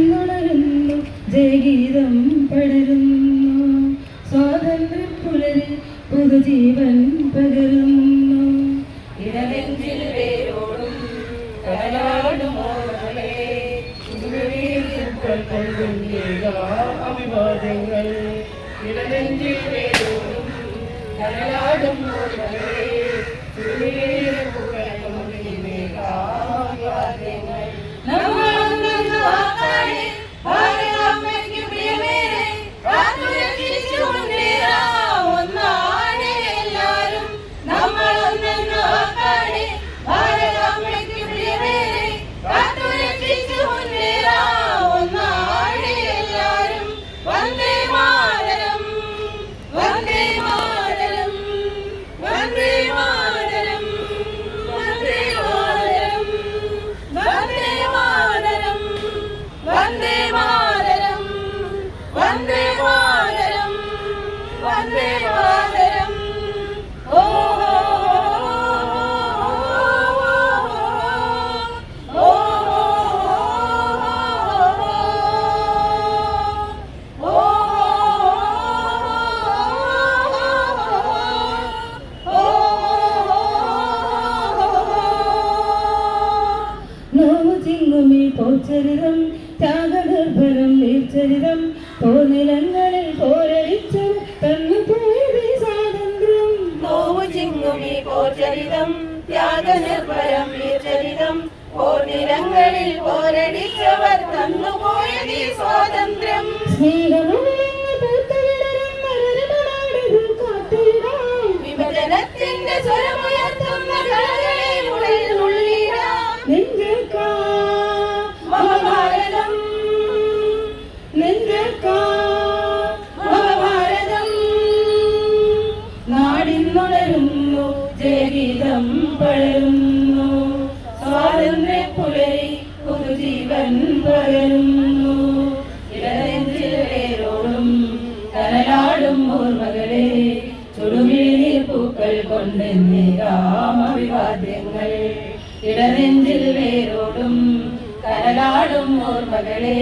നാടിന്നുണരുന്നു ജയഗീതം പടരുന്നു സ്വാതന്ത്ര്യ പുലരി പുതുജീവൻ പകരുന്നു ഇടനെഞ്ചിൽ വേരോടും കടലാടുമോളെ അഭിവാദ്യങ്ങൾ ഇടനെഞ്ചിൽ വേരോടും കടലാടുമോളെ പോച്ചരിതം ത്യാഗനിർഭരം നീർച്ചരിതം പോർനിലങ്ങളിൽ പോരടിച്ചു തന്നുപോയത് സ്വാതന്ത്ര്യം നോവു ചിങ്ങുമി പോർച്ചരിതം ത്യാഗനിർഭരം നീർച്ചരിതം പോർനിലങ്ങളിൽ പോരടിച്ചവർ തന്നുപോയത് സ്വാതന്ത്ര്യം വിഭജനത്തിന്റെ സ്വരമുയർത്തുന്ന നാടിന്നുണരുന്നു ജയഗീതം പടരുന്നു സ്വാതന്ത്ര്യ പുലരി പുതുജീവൻ പകരുന്നു ഇടനെഞ്ചിൽ വേരോടും കനലാടും ഓർമ്മകളെ ചുടുമിഴിനീർ പൂക്കൾ കൊണ്ടെന്നേരാം അഭിവാദ്യങ്ങൾ ഇടനെഞ്ചിൽ വേരോടും കനലാടും ഓർമ്മകളെ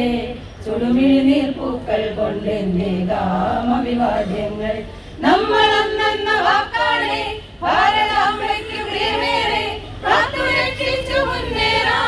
ചുടുമിഴിനീർ പൂക്കൾ കൊണ്ടെന്നേരാം അഭിവാദ്യങ്ങൾ നമ്മളെന്ന വാക്കാണ് ഭാരതാംബയ്ക്ക് പ്രിയമേറെ കാത്തുരക്ഷിച്ചു മുന്നേറാം.